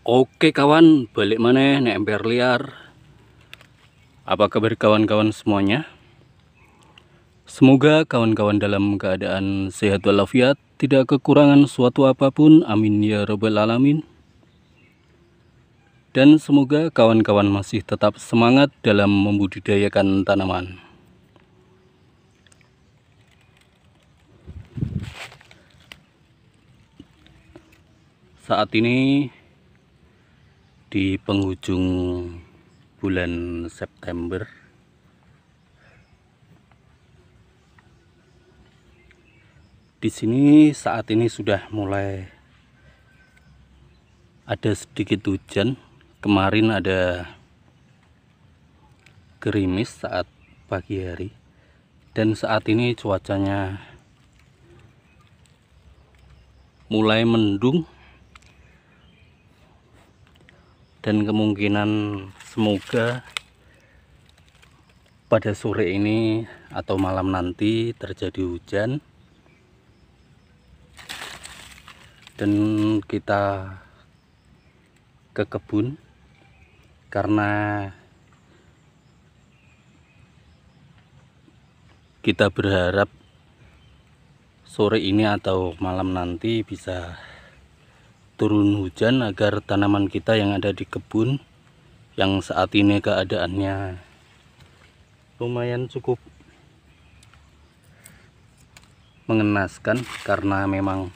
Oke kawan, balik mana nek emper liar. Apa kabar kawan-kawan semuanya? Semoga kawan-kawan dalam keadaan sehat walafiat, tidak kekurangan suatu apapun, amin ya robbal alamin. Dan semoga kawan-kawan masih tetap semangat dalam membudidayakan tanaman. Saat ini di penghujung bulan September, di sini saat ini sudah mulai ada sedikit hujan. Kemarin ada gerimis saat pagi hari, dan saat ini cuacanya mulai mendung, dan kemungkinan semoga pada sore ini atau malam nanti terjadi hujan dan kita ke kebun, karena kita berharap sore ini atau malam nanti bisa turun hujan agar tanaman kita yang ada di kebun yang saat ini keadaannya lumayan cukup mengenaskan, karena memang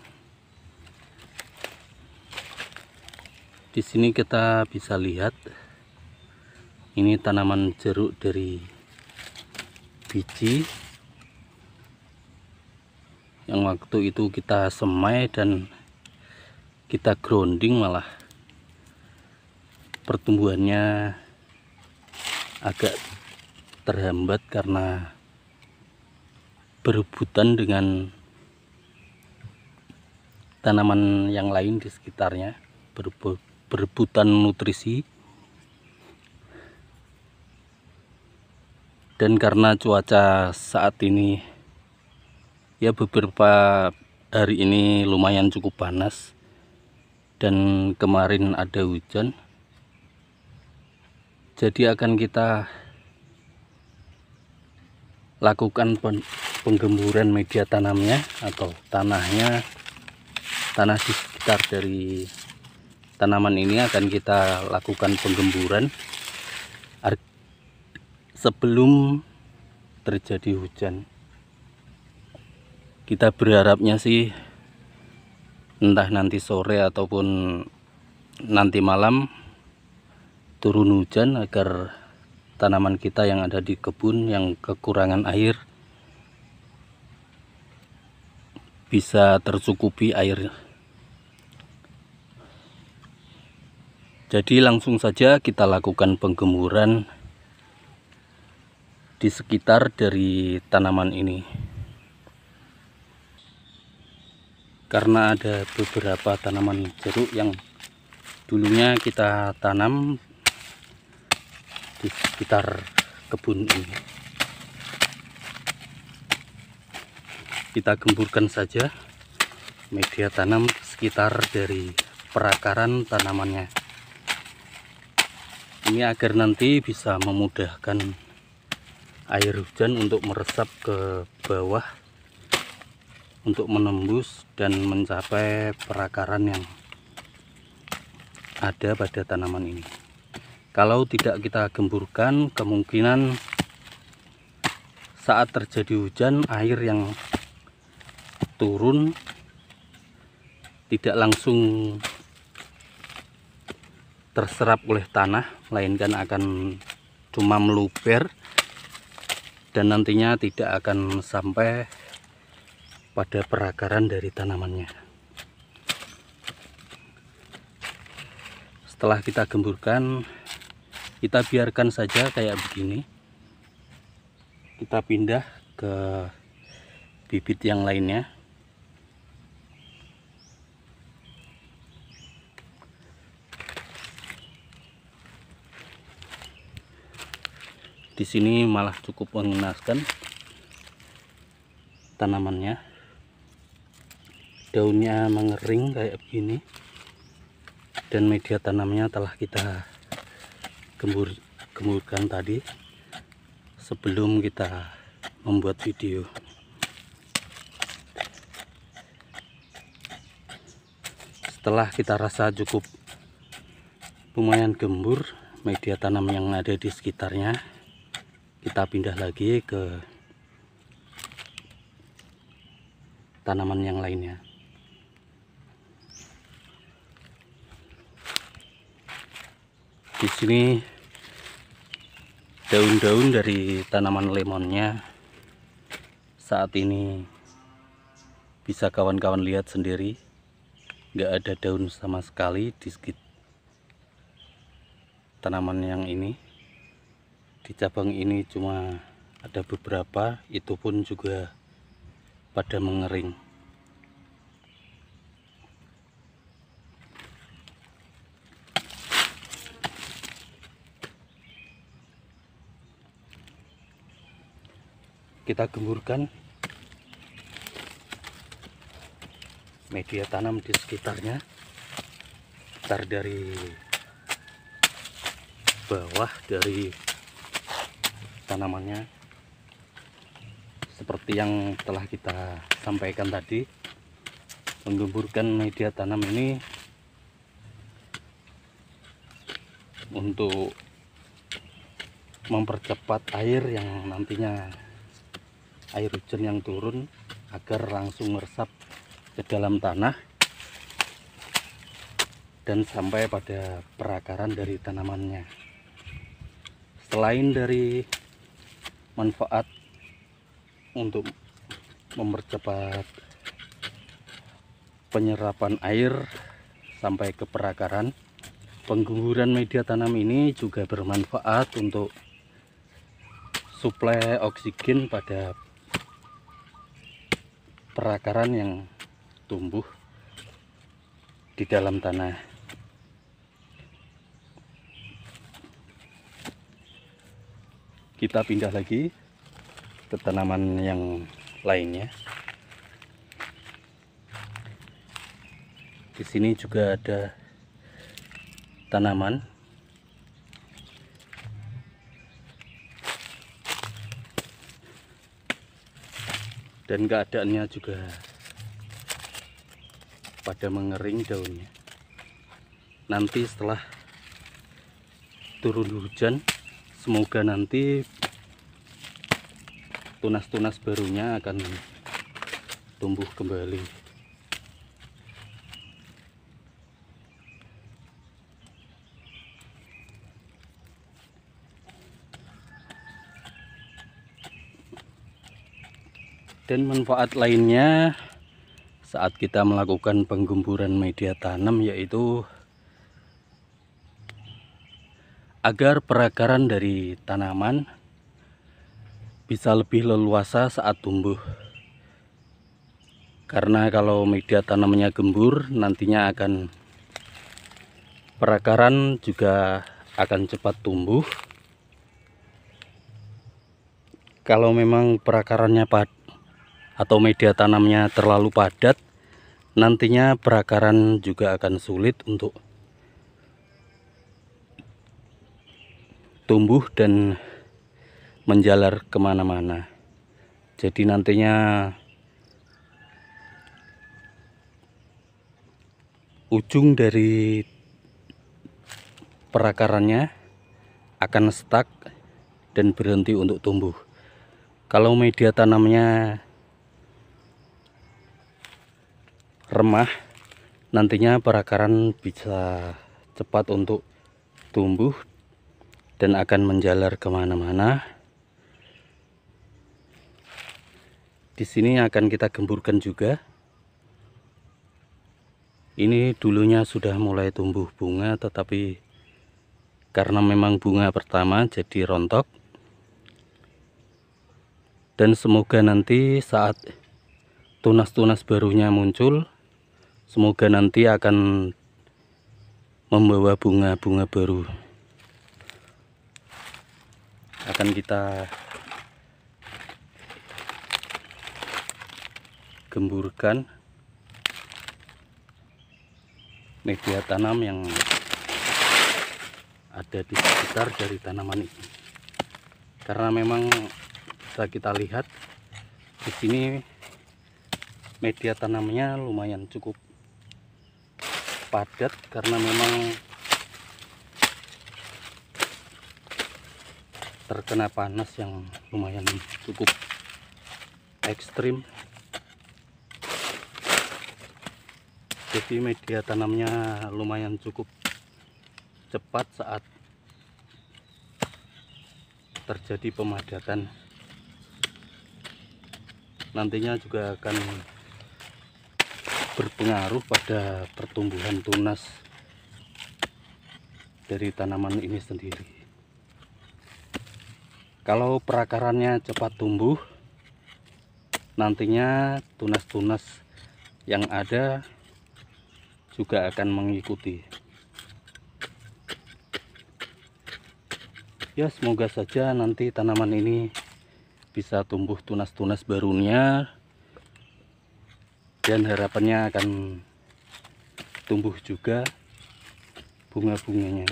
di sini kita bisa lihat ini tanaman jeruk dari biji yang waktu itu kita semai dan kita grounding, malah pertumbuhannya agak terhambat karena berebutan dengan tanaman yang lain di sekitarnya, berebutan nutrisi. Dan karena cuaca saat ini ya beberapa hari ini lumayan cukup panas, dan kemarin ada hujan, jadi akan kita lakukan penggemburan media tanamnya atau tanah di sekitar dari tanaman ini akan kita lakukan penggemburan sebelum terjadi hujan. Kita berharapnya sih entah nanti sore ataupun nanti malam turun hujan agar tanaman kita yang ada di kebun yang kekurangan air bisa tercukupi air. Jadi langsung saja kita lakukan penggemburan di sekitar dari tanaman ini, karena ada beberapa tanaman jeruk yang dulunya kita tanam di sekitar kebun ini. Kita gemburkan saja media tanam di sekitar dari perakaran tanamannya ini agar nanti bisa memudahkan air hujan untuk meresap ke bawah untuk menembus dan mencapai perakaran yang ada pada tanaman ini. Kalau tidak kita gemburkan, kemungkinan saat terjadi hujan, air yang turun tidak langsung terserap oleh tanah, melainkan akan cuma meluber dan nantinya tidak akan sampai pada perakaran dari tanamannya. Setelah kita gemburkan, kita biarkan saja kayak begini. Kita pindah ke bibit yang lainnya. Di sini malah cukup mengenaskan tanamannya. Daunnya mengering kayak begini. dan media tanamnya telah kita gemburkan tadi sebelum kita membuat video. Setelah kita rasa cukup lumayan gembur media tanam yang ada di sekitarnya, kita pindah lagi ke tanaman yang lainnya. Di sini daun-daun dari tanaman lemonnya saat ini bisa kawan-kawan lihat sendiri, nggak ada daun sama sekali di sekitar tanaman yang ini. Di cabang ini cuma ada beberapa, itu pun juga pada mengering. Kita gemburkan media tanam di sekitarnya, start dari bawah dari tanamannya seperti yang telah kita sampaikan tadi. Menggemburkan media tanam ini untuk mempercepat air yang nantinya air hujan yang turun agar langsung meresap ke dalam tanah dan sampai pada perakaran dari tanamannya. Selain dari manfaat untuk mempercepat penyerapan air sampai ke perakaran, penggemburan media tanam ini juga bermanfaat untuk suplai oksigen pada perakaran yang tumbuh di dalam tanah. Kita pindah lagi ke tanaman yang lainnya. Di sini juga ada tanaman dan keadaannya juga pada mengering daunnya. Nanti setelah turun hujan, semoga nanti tunas-tunas barunya akan tumbuh kembali. Dan manfaat lainnya saat kita melakukan penggemburan media tanam yaitu agar perakaran dari tanaman bisa lebih leluasa saat tumbuh. Karena kalau media tanamnya gembur, nantinya akan perakaran juga akan cepat tumbuh. Kalau memang perakarannya atau media tanamnya terlalu padat, nantinya perakaran juga akan sulit untuk tumbuh dan menjalar kemana-mana. Jadi nantinya ujung dari perakarannya akan stuck dan berhenti untuk tumbuh. Kalau media tanamnya remah, nantinya perakaran bisa cepat untuk tumbuh dan akan menjalar kemana-mana. Di sini akan kita gemburkan juga. Ini dulunya sudah mulai tumbuh bunga, tetapi karena memang bunga pertama jadi rontok. Dan semoga nanti saat tunas-tunas barunya muncul, semoga nanti akan membawa bunga-bunga baru. Akan kita gemburkan media tanam yang ada di sekitar dari tanaman ini. Karena memang bisa kita lihat di sini media tanamnya lumayan cukup padat, karena memang terkena panas yang lumayan cukup ekstrim. Jadi media tanamnya lumayan cukup cepat saat terjadi pemadatan. Nantinya juga akan berpengaruh pada pertumbuhan tunas dari tanaman ini sendiri. Kalau perakarannya cepat tumbuh, nantinya tunas-tunas yang ada juga akan mengikuti. Ya, semoga saja nanti tanaman ini bisa tumbuh tunas-tunas barunya, dan harapannya akan tumbuh juga bunga-bunganya.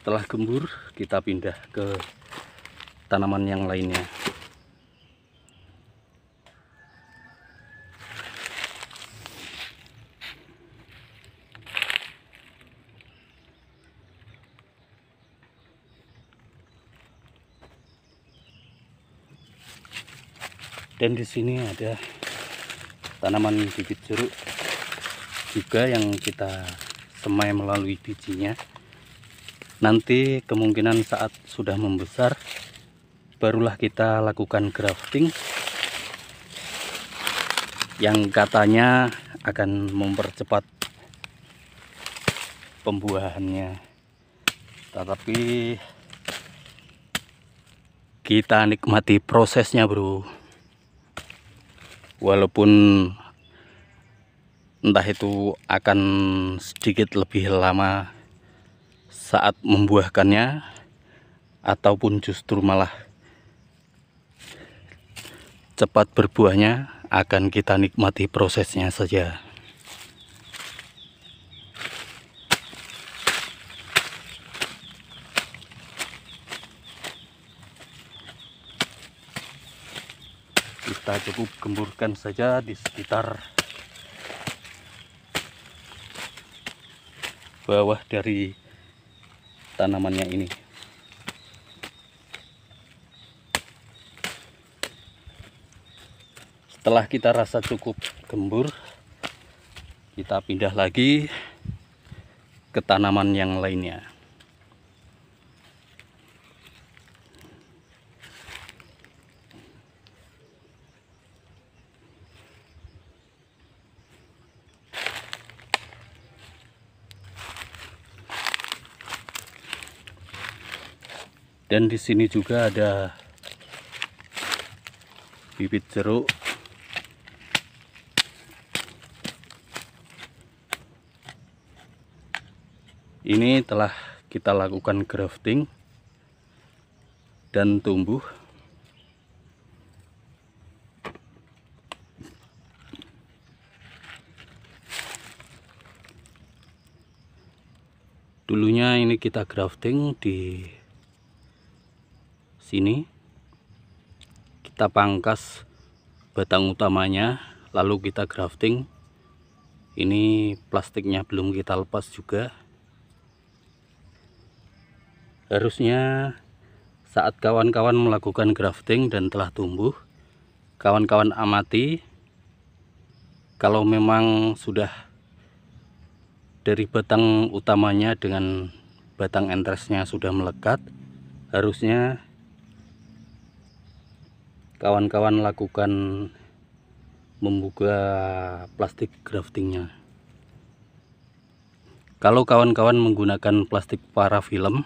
Setelah gembur, kita pindah ke tanaman yang lainnya. Dan di sini ada tanaman bibit jeruk juga yang kita semai melalui bijinya. Nanti kemungkinan saat sudah membesar barulah kita lakukan grafting, yang katanya akan mempercepat pembuahannya. Tetapi kita nikmati prosesnya, bro. Walaupun entah itu akan sedikit lebih lama saat membuahkannya, ataupun justru malah cepat berbuahnya, akan kita nikmati prosesnya saja. Kita cukup gemburkan saja di sekitar bawah dari tanamannya ini. Setelah kita rasa cukup gembur, kita pindah lagi ke tanaman yang lainnya. Dan di sini juga ada bibit jeruk. Ini telah kita lakukan grafting dan tumbuh. Dulunya ini kita grafting di sini, kita pangkas batang utamanya, lalu kita grafting. Ini plastiknya belum kita lepas juga. Harusnya saat kawan-kawan melakukan grafting dan telah tumbuh, kawan-kawan amati kalau memang sudah dari batang utamanya dengan batang entresnya sudah melekat, harusnya kawan-kawan lakukan membuka plastik graftingnya. Kalau kawan-kawan menggunakan plastik parafilm,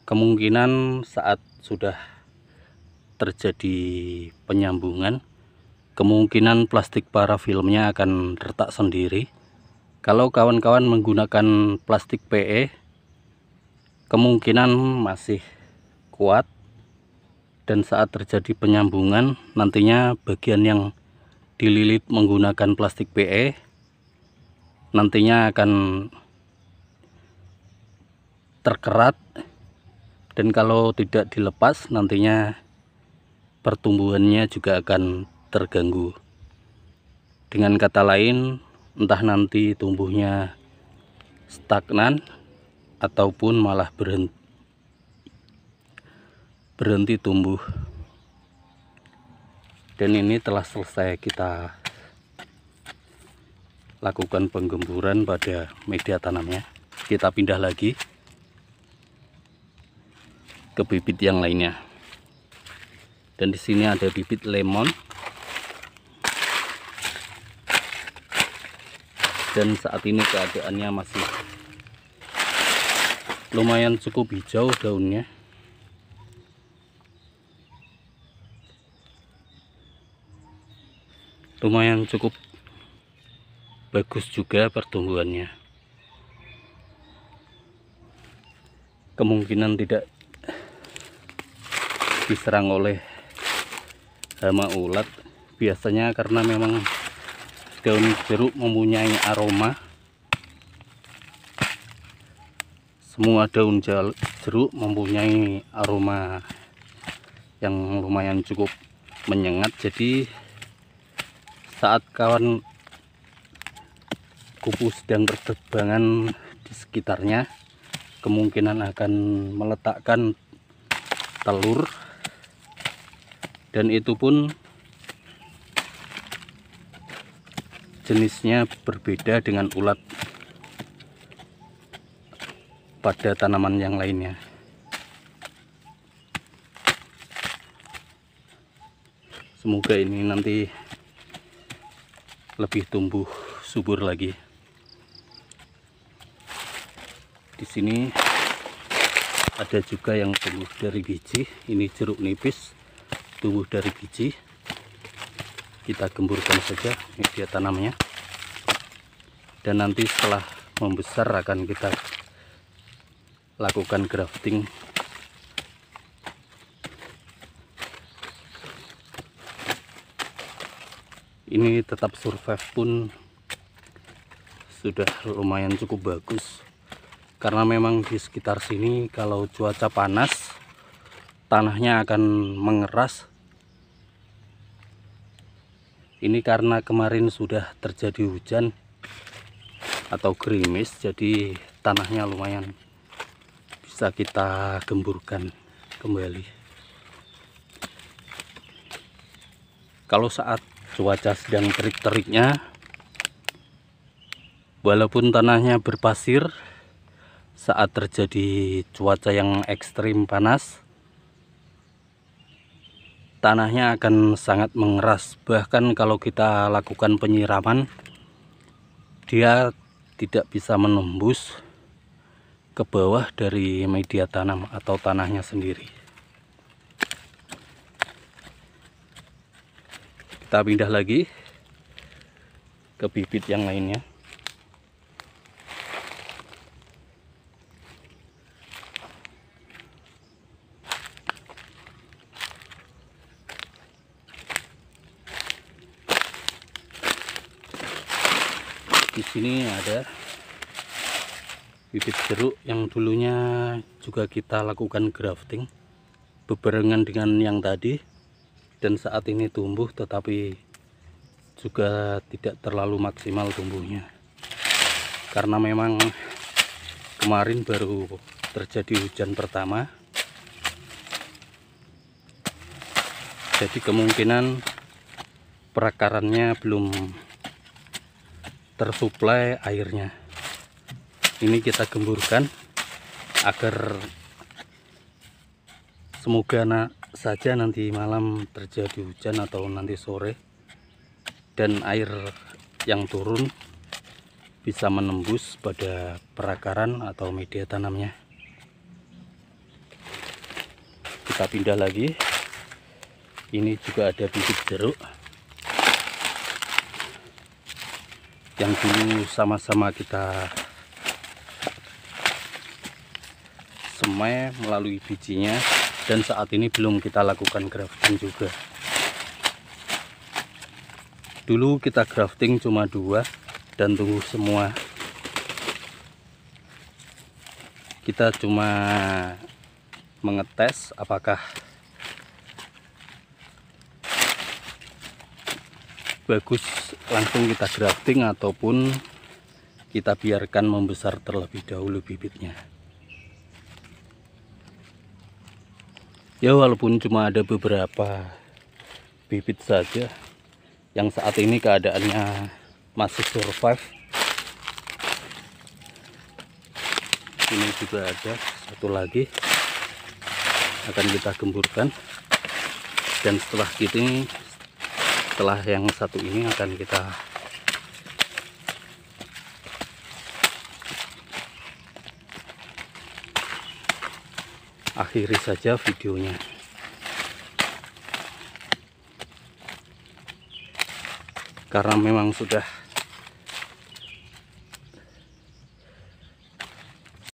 kemungkinan saat sudah terjadi penyambungan, kemungkinan plastik parafilmnya akan retak sendiri. Kalau kawan-kawan menggunakan plastik PE, kemungkinan masih kuat Dan saat terjadi penyambungan, nantinya bagian yang dililit menggunakan plastik PE nantinya akan terkerat, dan kalau tidak dilepas nantinya pertumbuhannya juga akan terganggu. Dengan kata lain, entah nanti tumbuhnya stagnan ataupun malah berhenti tumbuh. Dan ini telah selesai kita lakukan penggemburan pada media tanamnya. Kita pindah lagi ke bibit yang lainnya. Dan di sini ada bibit lemon. Dan saat ini keadaannya masih lumayan cukup hijau daunnya. Lumayan cukup bagus juga pertumbuhannya. Kemungkinan tidak diserang oleh hama ulat, biasanya karena memang daun jeruk mempunyai aroma. Semua daun jeruk mempunyai aroma yang lumayan cukup menyengat, jadi saat kawan kupu sedang berterbangan di sekitarnya, kemungkinan akan meletakkan telur, dan itu pun jenisnya berbeda dengan ulat pada tanaman yang lainnya. Semoga ini nanti lebih tumbuh subur lagi. Di sini ada juga yang tumbuh dari biji. Ini jeruk nipis tumbuh dari biji. Kita gemburkan saja media tanamnya, dan nanti setelah membesar akan kita lakukan grafting. Ini tetap survive pun sudah lumayan cukup bagus, karena memang di sekitar sini kalau cuaca panas tanahnya akan mengeras. Ini karena kemarin sudah terjadi hujan atau gerimis, jadi tanahnya lumayan bisa kita gemburkan kembali. Kalau saat cuaca sedang terik-teriknya, walaupun tanahnya berpasir, saat terjadi cuaca yang ekstrim panas, tanahnya akan sangat mengeras. Bahkan kalau kita lakukan penyiraman, dia tidak bisa menembus ke bawah dari media tanam atau tanahnya sendiri. Kita pindah lagi ke bibit yang lainnya. Di sini ada bibit jeruk yang dulunya juga kita lakukan grafting bebarengan dengan yang tadi, dan saat ini tumbuh tetapi juga tidak terlalu maksimal tumbuhnya, karena memang kemarin baru terjadi hujan pertama, jadi kemungkinan perakarannya belum tersuplai airnya. Ini kita gemburkan agar semoga saja nanti malam terjadi hujan atau nanti sore, dan air yang turun bisa menembus pada perakaran atau media tanamnya. Kita pindah lagi. Ini juga ada bibit jeruk yang dulu sama-sama kita semai melalui bijinya. dan saat ini belum kita lakukan grafting juga. Dulu kita grafting cuma 2 dan tumbuh semua. Kita cuma mengetes apakah bagus langsung kita grafting ataupun kita biarkan membesar terlebih dahulu bibitnya. Ya walaupun cuma ada beberapa bibit saja yang saat ini keadaannya masih survive. Ini juga ada satu lagi akan kita gemburkan, dan setelah yang satu ini akan kita akhiri saja videonya. Karena memang sudah